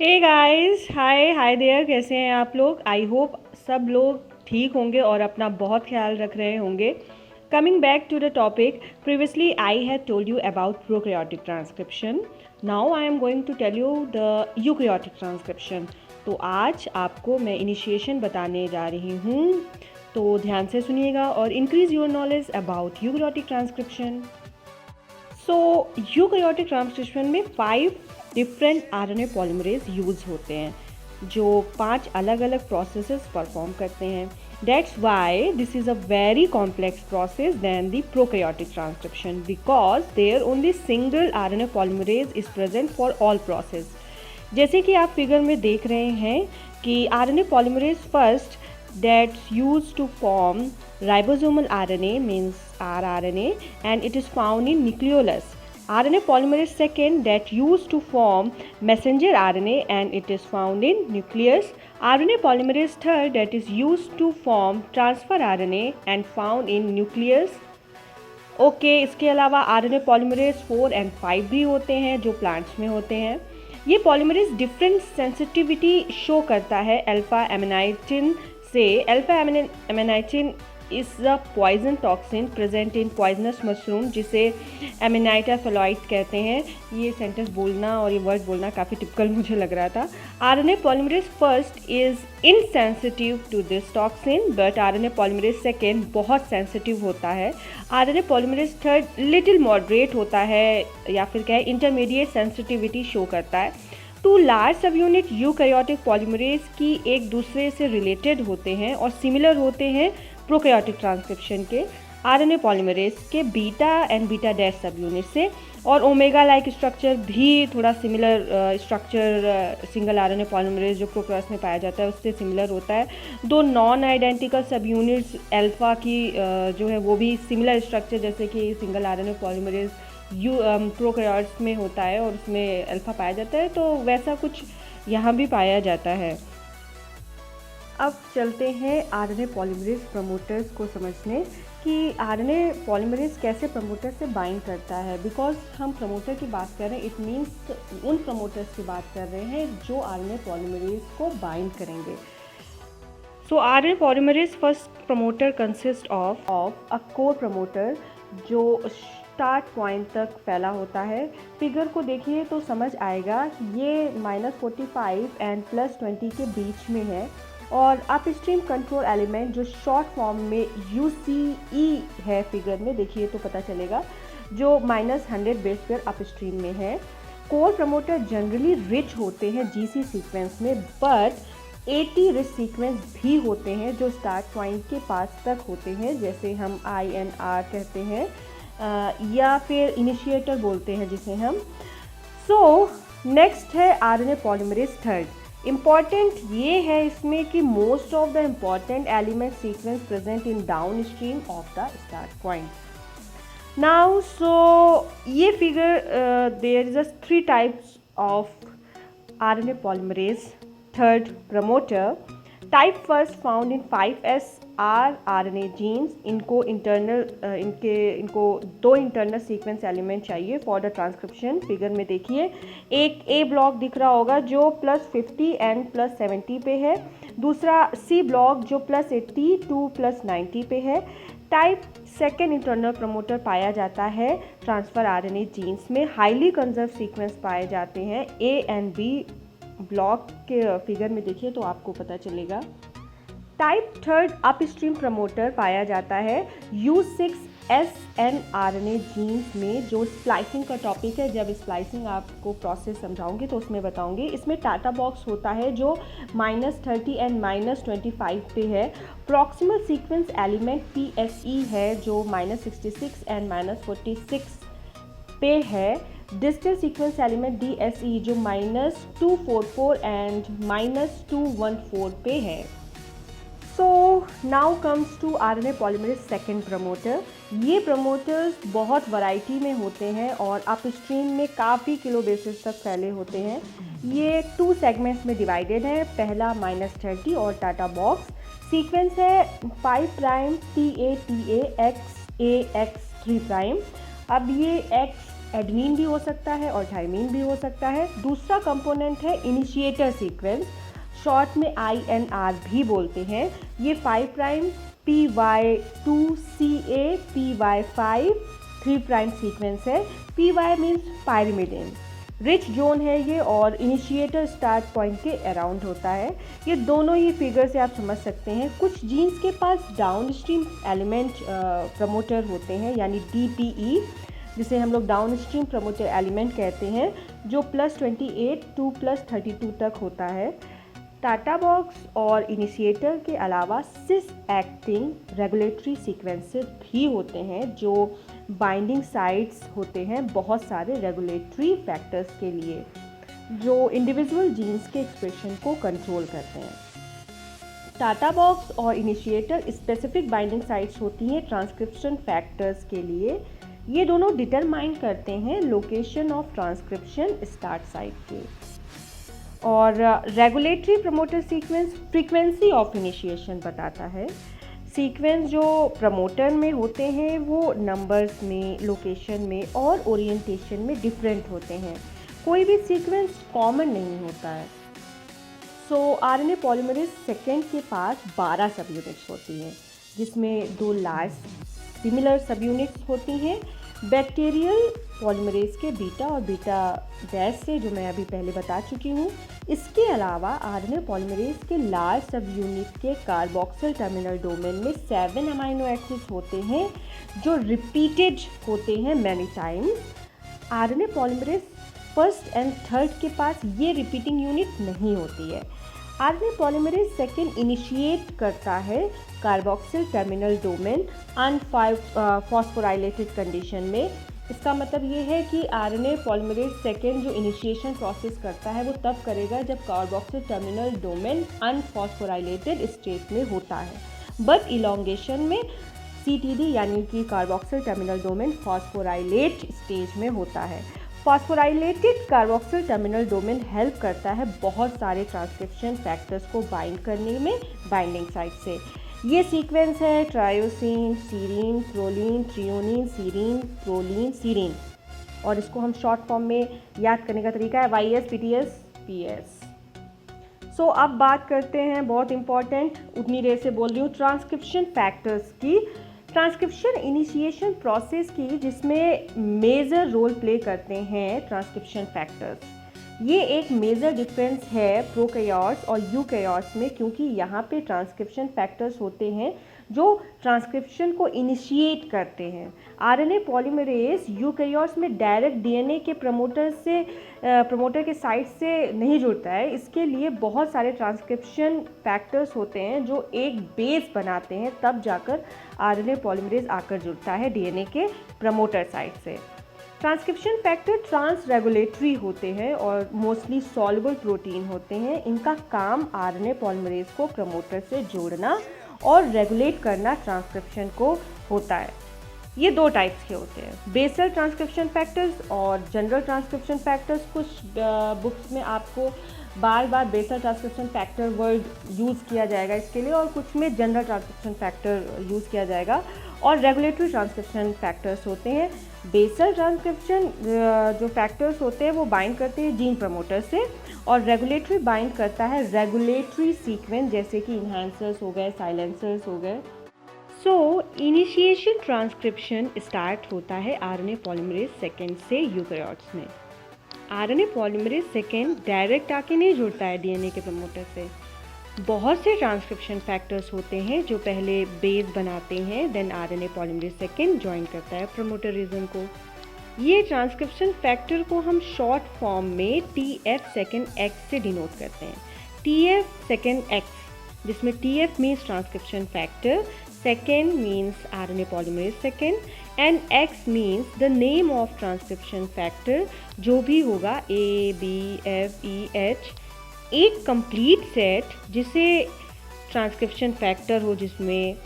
Hey guys, hi hi there. कैसे हैं आप लोग? आई होप सब लोग ठीक होंगे और अपना बहुत ख्याल रख रहे होंगे। Coming back to the topic, previously I had told you about prokaryotic transcription. Now I am going to tell you the eukaryotic transcription. तो आज आपको मैं इनिशिएशन बताने जा रही हूँ, तो ध्यान से सुनिएगा और increase your knowledge about eukaryotic transcription. So eukaryotic transcription में 5 डिफरेंट आरएनए पॉलीमरेज यूज होते हैं जो 5 अलग अलग प्रोसेसेस परफॉर्म करते हैं। That's why this is a very complex process than the prokaryotic transcription because there only single RNA polymerase is present for all process. जैसे कि आप फिगर में देख रहे हैं कि RNA polymerase first that's used to form ribosomal RNA means rRNA and it is found in nucleolus. RNA polymerase second that used to form messenger RNA and it is found in nucleus. RNA polymerase third that is used to form transfer RNA and found in nucleus. Okay इसके अलावा RNA polymerase 4 and 5 भी होते हैं जो plants में होते हैं। ये पॉलीमरेज डिफरेंट सेंसिटिविटी शो करता है अल्फा एमिनाइटिन से। Alpha amanitin is a poison toxin present in poisonous mushroom जिसे एमिनाइटा फेलॉइट कहते हैं। ये सेंटेंस बोलना और ये वर्ड बोलना काफ़ी टिपिकल मुझे लग रहा था। RNA polymerase first is insensitive to this toxin but RNA polymerase second बहुत सेंसिटिव होता है। RNA polymerase third little moderate होता है या फिर क्या है इंटरमीडिएट सेंसिटिविटी शो करता है। Two large subunit eukaryotic polymerase की एक दूसरे से रिलेटेड होते हैं और सिमिलर होते हैं प्रोकैरियोटिक ट्रांसक्रिप्शन के आरएनए पॉलीमरेज के बीटा एंड बीटा डैश सब यूनिट से। और ओमेगा लाइक स्ट्रक्चर भी थोड़ा similar structure single RNA polymerase जो प्रोकैरियोट्स में पाया जाता है उससे सिमिलर होता है। दो नॉन आइडेंटिकल सब यूनिट्स अल्फा की जो है वो भी सिमिलर स्ट्रक्चर जैसे कि सिंगल आरएनए पॉलीमरेज प्रोकैरियोट्स में होता है और उसमें अल्फा पाया जाता है, तो वैसा कुछ यहाँ भी पाया जाता है। अब चलते हैं आरएनए पॉलीमरेज प्रमोटर्स को समझने कि आरएनए पॉलीमरेज कैसे प्रमोटर से बाइंड करता है। बिकॉज हम प्रमोटर की बात कर रहे हैं, इट मीन्स उन प्रमोटर्स की बात कर रहे हैं जो आरएनए पॉलीमरेज को बाइंड करेंगे। सो RNA polymerase first promoter consist of a core promoter जो स्टार्ट पॉइंट तक फैला होता है। फिगर को देखिए तो समझ आएगा ये -45 एंड +20 के बीच में है और अपस्ट्रीम कंट्रोल एलिमेंट जो शॉर्ट फॉर्म में UCE है, फिगर में देखिए तो पता चलेगा, जो -100 बेस पेयर अपस्ट्रीम में है। कोर प्रमोटर जनरली रिच होते हैं GC सीक्वेंस में बट 80 रिच सीक्वेंस भी होते हैं जो स्टार्ट पॉइंट के पास तक होते हैं, जैसे हम INR कहते हैं या फिर इनिशिएटर बोलते हैं जिसे हम। सो नेक्स्ट है आरएनए पॉलीमरेज थर्ड। इम्पॉर्टेंट ये है इसमें कि most of the important element sequence present in downstream of the start point. Now so ये figure there is 3 types of RNA polymerase third promoter. Type first found in 5S rRNA genes. इनको इनको 2 internal sequence element चाहिए for the transcription. Figure में देखिए एक A block दिख रहा होगा जो +50 एंड +70 पे है, दूसरा C ब्लॉक जो +80 टू +90 पे है। टाइप सेकेंड इंटरनल प्रमोटर पाया जाता है ट्रांसफर RNA जीन्स में। हाईली कंजर्व सीक्वेंस पाए जाते हैं A एंड B ब्लॉक के फिगर में देखिए तो आपको पता चलेगा। टाइप थर्ड अपस्ट्रीम प्रमोटर पाया जाता है U6S rRNA जीन्स में, जो स्प्लाइसिंग का टॉपिक है। जब स्प्लाइसिंग आपको प्रोसेस समझाऊंगी तो उसमें बताऊंगी। इसमें टाटा बॉक्स होता है जो -30 एंड -25 पे है। प्रॉक्सिमल सीक्वेंस एलिमेंट PSE है जो -66 एंड -46 पे है। डिस्टल सीक्वेंस एलिमेंट DSE जो -244 एंड -214 पे है। So now comes to RNA polymerase second promoter. ये प्रमोटर्स बहुत वैरायटी में होते हैं और अपस्ट्रीम में काफ़ी किलो बेसिस तक फैले होते हैं। ये 2 सेगमेंट्स में डिवाइडेड है। पहला -30 और टाटा बॉक्स सीक्वेंस है 5' TA TA X A X 3'। अब ये X एडेनिन भी हो सकता है और थायमीन भी हो सकता है। दूसरा कंपोनेंट है इनिशिएटर सीक्वेंस, शॉर्ट में INR भी बोलते हैं। ये 5 prime PY2CA PY5 3 prime sequence है। PY means pyrimidine, rich zone है ये और इनिशिएटर स्टार्ट पॉइंट के अराउंड होता है। ये दोनों ही फिगर से आप समझ सकते हैं। कुछ जीन्स के पास डाउनस्ट्रीम एलिमेंट प्रमोटर होते हैं, यानी DPE, जिसे हम लोग डाउनस्ट्रीम प्रमोटर एलिमेंट कहते हैं, जो +28 to +32 तक होता है। टाटा बॉक्स और इनिशिएटर के अलावा सिस एक्टिंग रेगुलेटरी सीक्वेंसेस भी होते हैं, जो बाइंडिंग साइट्स होते हैं बहुत सारे रेगुलेटरी फैक्टर्स के लिए, जो इंडिविजुअल जीन्स के एक्सप्रेशन को कंट्रोल करते हैं। टाटा बॉक्स और इनिशिएटर स्पेसिफिक बाइंडिंग साइट्स होती हैं ट्रांसक्रिप्शन फैक्टर्स के लिए। ये दोनों डिटरमाइन करते हैं location of transcription start site के। और regulatory promoter sequence frequency of initiation बताता है। सीक्वेंस जो प्रमोटर में होते हैं वो नंबर्स में, लोकेशन में और ओरिएंटेशन में डिफरेंट होते हैं। कोई भी सीक्वेंस कॉमन नहीं होता है। सो RNA पॉलीमरेज सेकेंड के पास 12 सब यूनिट्स होती हैं, जिसमें 2 लार्ज सिमिलर सब यूनिट्स होती हैं बैक्टीरियल पॉलीमरेज के बीटा और बीटा डैश से, जो मैं अभी पहले बता चुकी हूँ। इसके अलावा RNA पॉलीमरेज के लार्ज सब यूनिट के कार्बोक्सिल टर्मिनल डोमेन में 7 अमाइनो एसिड्स होते हैं, जो रिपीटेड होते हैं many times. RNA polymerase first and third के पास ये रिपीटिंग यूनिट नहीं होती है। RNA पॉलीमरेज सेकेंड इनिशिएट करता है कार्बोक्सिल टर्मिनल डोमेन अनफॉस्फोराइलेटेड कंडीशन में। इसका मतलब ये है कि RNA पॉलीमरेज सेकेंड जो इनिशिएशन प्रोसेस करता है वो तब करेगा जब कार्बोक्सिल टर्मिनल डोमेन अनफॉस्फोराइलेटेड स्टेट में होता है। बट इलॉन्गेशन में CTD यानी कि carboxyl terminal domain phosphorylate stage में होता है। Phosphorylated carboxyl terminal domain help करता है बहुत सारे ट्रांसक्रिप्शन फैक्टर्स को बाइंड करने में बाइंडिंग साइट से। ये सीक्वेंस है tyrosine, serine, proline, threonine, serine, proline, serine, और इसको हम शॉर्ट फॉर्म में याद करने का तरीका है YS, PTS, PS। सो अब बात करते हैं बहुत इंपॉर्टेंट, उतनी देर से बोल रही हूँ, ट्रांसक्रिप्शन फैक्टर्स की। ट्रांसक्रिप्शन इनिशिएशन प्रोसेस की जिसमें मेजर रोल प्ले करते हैं ट्रांसक्रिप्शन फैक्टर्स। ये एक मेजर डिफरेंस है प्रोकैरियोट्स और यूकैरियोट्स में, क्योंकि यहाँ पे ट्रांसक्रिप्शन फैक्टर्स होते हैं जो ट्रांसक्रिप्शन को इनिशिएट करते हैं। RNA पॉलीमरेज यूकैरियोट्स में डायरेक्ट DNA के प्रमोटर के साइट से नहीं जुड़ता है। इसके लिए बहुत सारे ट्रांसक्रिप्शन फैक्टर्स होते हैं जो एक बेस बनाते हैं, तब जाकर RNA पॉलीमरेज आकर जुड़ता है DNA के प्रमोटर साइट से। ट्रांसक्रिप्शन फैक्टर ट्रांस रेगुलेटरी होते हैं और मोस्टली सॉल्युबल प्रोटीन होते हैं। इनका काम RNA पॉलीमरेज को प्रमोटर से जोड़ना और रेगुलेट करना ट्रांसक्रिप्शन को होता है। ये 2 टाइप्स के होते हैं, बेसल ट्रांसक्रिप्शन फैक्टर्स और जनरल ट्रांसक्रिप्शन फैक्टर्स। कुछ बुक्स में आपको बार बार basal transcription factor word use किया जाएगा इसके लिए, और कुछ में जनरल ट्रांसक्रिप्शन फैक्टर यूज़ किया जाएगा। और रेगुलेटरी ट्रांसक्रिप्शन फैक्टर्स होते हैं। बेसल ट्रांसक्रिप्शन जो फैक्टर्स होते हैं वो बाइंड करते हैं जीन प्रमोटर से, और रेगुलेटरी बाइंड करता है रेगुलेटरी सीक्वेंस, जैसे कि इन्हांसर्स हो गए, साइलेंसर्स हो गए। सो इनिशिएशन ट्रांसक्रिप्शन स्टार्ट होता है RNA पॉलीमरेज सेकेंड से यूकैरियोट्स में। RNA पॉलीमरेज सेकेंड डायरेक्ट आके नहीं जुड़ता है DNA के प्रमोटर से। बहुत से ट्रांसक्रिप्शन फैक्टर्स होते हैं जो पहले बेस बनाते हैं, then RNA polymerase second join करता है प्रमोटर रीजन को। ये ट्रांसक्रिप्शन फैक्टर को हम शॉर्ट फॉर्म में TF सेकेंड X से डिनोट करते हैं। TF सेकेंड X, जिसमें TF means transcription factor, second means RNA polymerase second, and X means the name of transcription factor, जो भी होगा A, B, F, E, H। एक complete set जिसे transcription factor हो, जिसमें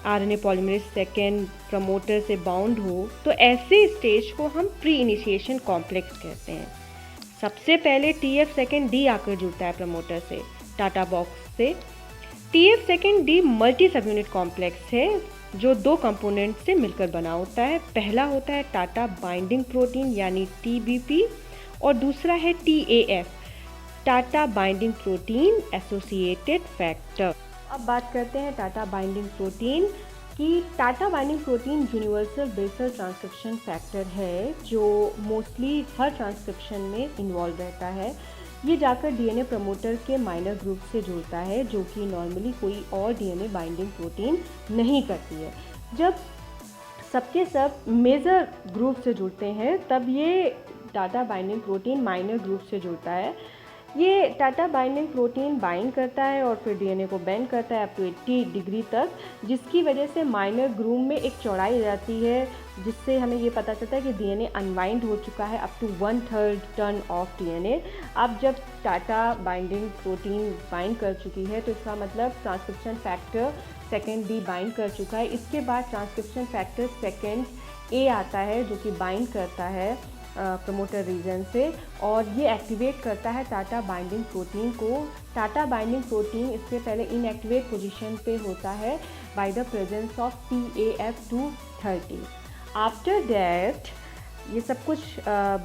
RNA पॉलीमरेज सेकेंड प्रमोटर से bound हो, तो ऐसे स्टेज को हम प्री इनिशिएशन कॉम्प्लेक्स कहते हैं। सबसे पहले TF सेकेंड D आकर जुड़ता है प्रमोटर से, टाटा बॉक्स से। TF सेकेंड D मल्टी सब यूनिट कॉम्प्लेक्स है, जो दो कंपोनेंट से मिलकर बना होता है। पहला होता है टाटा बाइंडिंग प्रोटीन यानी TBP और दूसरा है TAF, TATA binding protein associated factor. अब बात करते हैं टाटा बाइंडिंग प्रोटीन की। TATA binding protein universal basal transcription factor है जो मोस्टली हर ट्रांसक्रिप्शन में इन्वॉल्व रहता है। ये जाकर DNA प्रमोटर के माइनर ग्रुप से जुड़ता है जो कि नॉर्मली कोई और DNA बाइंडिंग प्रोटीन नहीं करती है। जब सबके सब मेजर ग्रुप से जुड़ते हैं तब ये Tata binding protein minor group से जुड़ता है। ये टाटा बाइंडिंग प्रोटीन बाइंड करता है और फिर DNA को बेंड करता है अप टू 80 डिग्री तक, जिसकी वजह से माइनर ग्रुप में एक चौड़ाई जाती है, जिससे हमें ये पता चलता है कि DNA अनवाइंड हो चुका है up to 1/3 turn of DNA। अब जब टाटा बाइंडिंग प्रोटीन बाइंड कर चुकी है तो इसका मतलब transcription factor second D bind कर चुका है। इसके बाद ट्रांसक्रिप्शन फैक्टर सेकेंड A आता है जो कि बाइंड करता है प्रमोटर रीजन से और ये एक्टिवेट करता है टाटा बाइंडिंग प्रोटीन को। टाटा बाइंडिंग प्रोटीन इससे पहले इनएक्टिवेट पोजीशन पे होता है by the presence of TAF230। After that ये सब कुछ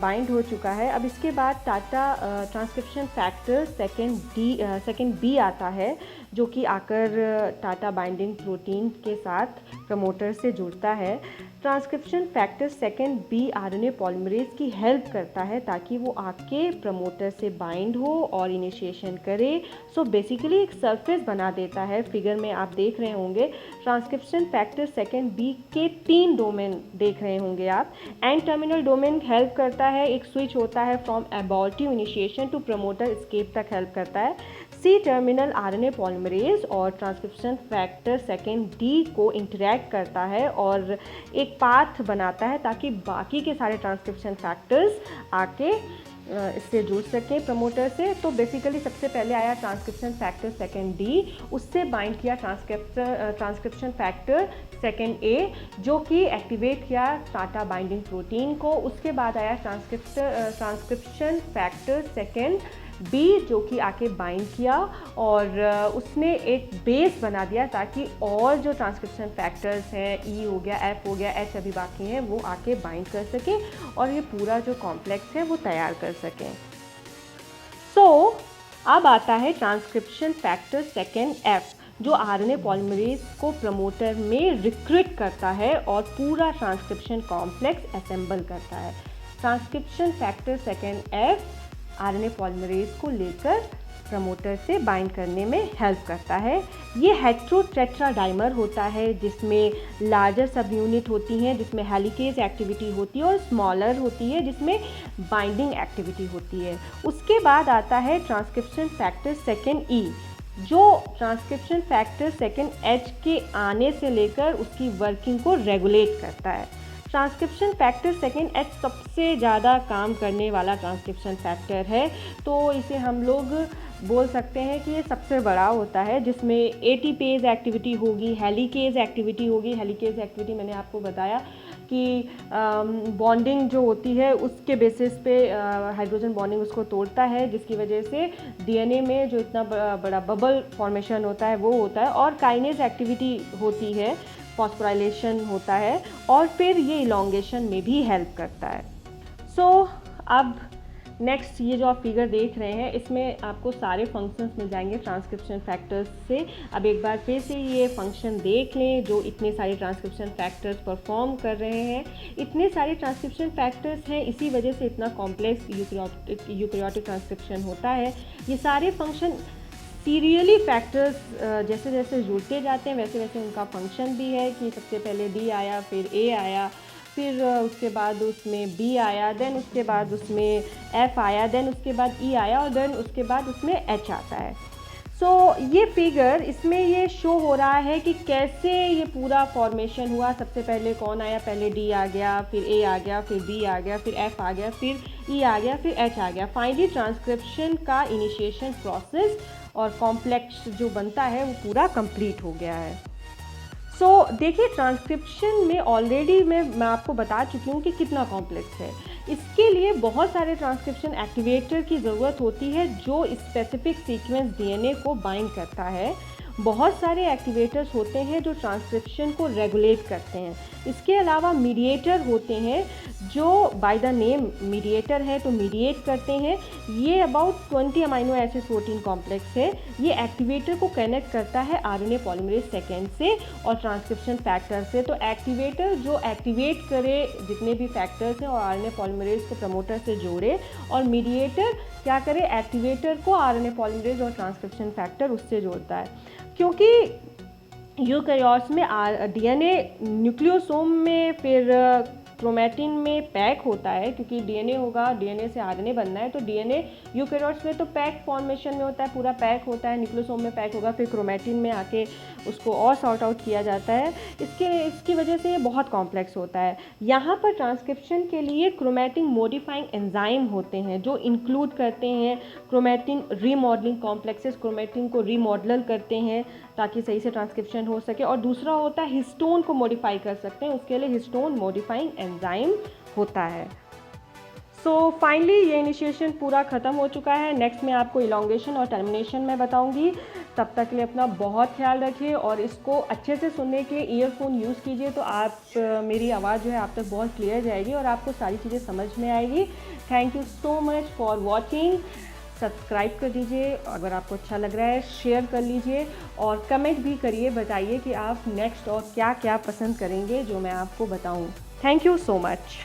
बाइंड हो चुका है। अब इसके बाद Tata transcription factor second B आता है जो कि आकर टाटा बाइंडिंग प्रोटीन के साथ प्रमोटर से जुड़ता है। Transcription factor second B RNA polymerase की हेल्प करता है ताकि वो आके प्रमोटर से बाइंड हो और इनिशिएशन करे। सो बेसिकली एक सरफेस बना देता है। फिगर में आप देख रहे होंगे ट्रांसक्रिप्शन फैक्टर सेकेंड B के 3 डोमेन देख रहे होंगे आप। एंड टर्मिनल डोमेन हेल्प करता है, एक स्विच होता है from abortive initiation to promoter escape तक हेल्प करता है। C टर्मिनल RNA पॉलीमरेज और ट्रांसक्रिप्शन फैक्टर सेकेंड D को इंटरैक्ट करता है और एक पाथ बनाता है ताकि बाकी के सारे ट्रांसक्रिप्शन फैक्टर्स आके इससे जुड़ सकें प्रमोटर से। तो बेसिकली सबसे पहले आया ट्रांसक्रिप्शन फैक्टर सेकेंड D, उससे बाइंड किया ट्रांसक्रिप्शन फैक्टर सेकेंड A जो कि एक्टिवेट किया टाटा बाइंडिंग प्रोटीन को। उसके बाद आया ट्रांसक्रिप्शन फैक्टर सेकेंड B जो कि आके बाइंड किया और उसने एक बेस बना दिया ताकि और जो ट्रांसक्रिप्शन फैक्टर्स हैं E हो गया, F हो गया, H अभी बाकी हैं, वो आके बाइंड कर सके और ये पूरा जो कॉम्प्लेक्स है वो तैयार कर सकें। सो अब आता है ट्रांसक्रिप्शन फैक्टर सेकेंड F जो RNA पॉलीमरेज को प्रमोटर में रिक्रूट करता है और पूरा ट्रांसक्रिप्शन कॉम्प्लेक्स असेंबल करता है। Transcription factor second F RNA polymerase को लेकर प्रमोटर से बाइंड करने में हेल्प करता है। ये हेट्रोटेट्राडाइमर होता है जिसमें लार्जर सब यूनिट होती हैं जिसमें हेलिकेज एक्टिविटी होती है और स्मॉलर होती है जिसमें बाइंडिंग एक्टिविटी होती है। उसके बाद आता है ट्रांसक्रिप्शन फैक्टर सेकेंड E जो ट्रांसक्रिप्शन फैक्टर सेकेंड H के आने से लेकर उसकी वर्किंग को रेगुलेट करता है। ट्रांसक्रिप्शन फैक्टर सेकेंड H सबसे ज़्यादा काम करने वाला ट्रांसक्रिप्शन फैक्टर है, तो इसे हम लोग बोल सकते हैं कि ये सबसे बड़ा होता है जिसमें एटीपेज एक्टिविटी होगी, हेलिकेज एक्टिविटी होगी। हेलिकेज एक्टिविटी मैंने आपको बताया कि बॉन्डिंग जो होती है उसके बेसिस पे हाइड्रोजन बॉन्डिंग उसको तोड़ता है जिसकी वजह से DNA में जो इतना बड़ा बबल फॉर्मेशन होता है वो होता है और काइनेज एक्टिविटी होती है, फॉस्फोराइलेशन होता है और फिर ये इलॉन्गेशन में भी हेल्प करता है। सो अब नेक्स्ट ये जो आप फिगर देख रहे हैं इसमें आपको सारे फंक्शंस मिल जाएंगे ट्रांसक्रिप्शन फैक्टर्स से। अब एक बार फिर से ये फंक्शन देख लें जो इतने सारे ट्रांसक्रिप्शन फैक्टर्स परफॉर्म कर रहे हैं। इतने सारे ट्रांसक्रिप्शन फैक्टर्स हैं, इसी वजह से इतना कॉम्प्लेक्स यूकैरियोटिक ट्रांसक्रिप्शन होता है। ये सारे फंक्शन सीरियली फैक्टर्स जैसे जैसे जुड़ते जाते हैं वैसे वैसे उनका फंक्शन भी है कि सबसे पहले D आया, फिर A आया, फिर उसके बाद उसमें B आया, देन उसके बाद उसमें F आया, देन उसके बाद E आया और देन उसके बाद उसमें H आता है। सो ये फिगर इसमें ये शो हो रहा है कि कैसे ये पूरा फॉर्मेशन हुआ। सबसे पहले कौन आया, पहले D आ गया, फिर A आ गया, फिर B आ गया, फिर F आ गया, फिर E आ गया, फिर H आ गया। फाइनली ट्रांसक्रिप्शन का इनिशिएशन प्रोसेस और कॉम्प्लेक्स जो बनता है वो पूरा कंप्लीट हो गया है। सो देखिए ट्रांसक्रिप्शन में ऑलरेडी मैं आपको बता चुकी हूँ कि कितना कॉम्प्लेक्स है। इसके लिए बहुत सारे ट्रांसक्रिप्शन एक्टिवेटर की ज़रूरत होती है जो स्पेसिफिक सीक्वेंस DNA को बाइंड करता है। बहुत सारे एक्टिवेटर्स होते हैं जो ट्रांसक्रिप्शन को रेगुलेट करते हैं। इसके अलावा मीडिएटर होते हैं जो बाय द नेम मीडिएटर है, तो मीडिएट करते हैं। ये about 20 amino acid protein complex है। ये एक्टिवेटर को कनेक्ट करता है आरएनए पॉलीमरेज सेकेंड से और ट्रांसक्रिप्शन फैक्टर से। तो एक्टिवेटर जो एक्टिवेट करे जितने भी फैक्टर्स हैं और आरएनए पॉलीमरेज को प्रमोटर से जोड़े, और मीडिएटर क्या करे, एक्टिवेटर को आरएनए पॉलीमरेज और ट्रांसक्रिप्शन फैक्टर उससे जोड़ता है। क्योंकि यूकैरियोट्स में डीएनए न्यूक्लियोसोम में फिर क्रोमैटिन में पैक होता है, क्योंकि डीएनए होगा, डीएनए से आरएनए बनना है, तो डीएनए यूकैरियोट्स में तो पैक फॉर्मेशन में होता है, पूरा पैक होता है, न्यूक्लियोसोम में पैक होगा, फिर क्रोमैटिन में आके उसको और सॉर्ट आउट किया जाता है। इसकी वजह से ये बहुत कॉम्प्लेक्स होता है। यहाँ पर ट्रांसक्रिप्शन के लिए क्रोमैटिन मॉडिफाइंग एंजाइम होते हैं जो इंक्लूड करते हैं क्रोमैटिन रीमॉडलिंग कॉम्प्लेक्सेस, क्रोमैटिन को रीमॉडल करते हैं ताकि सही से ट्रांसक्रिप्शन हो सके। और दूसरा होता है हिस्टोन को मॉडिफाई कर सकते हैं, उसके लिए हिस्टोन मॉडिफाइंग एंजाइम होता है। सो फाइनली ये इनिशिएशन पूरा ख़त्म हो चुका है। नेक्स्ट मैं आपको इलॉन्गेशन और टर्मिनेशन में बताऊंगी। तब तक के लिए अपना बहुत ख्याल रखिए और इसको अच्छे से सुनने के लिए ईयरफोन यूज़ कीजिए, तो आप मेरी आवाज़ जो है आप तक बहुत क्लियर जाएगी और आपको सारी चीज़ें समझ में आएगी। Thank you so much for watching. Subscribe कर दीजिए, अगर आपको अच्छा लग रहा है शेयर कर लीजिए और कमेंट भी करिए, बताइए कि आप नेक्स्ट और क्या क्या पसंद करेंगे जो मैं आपको बताऊं। Thank you so much.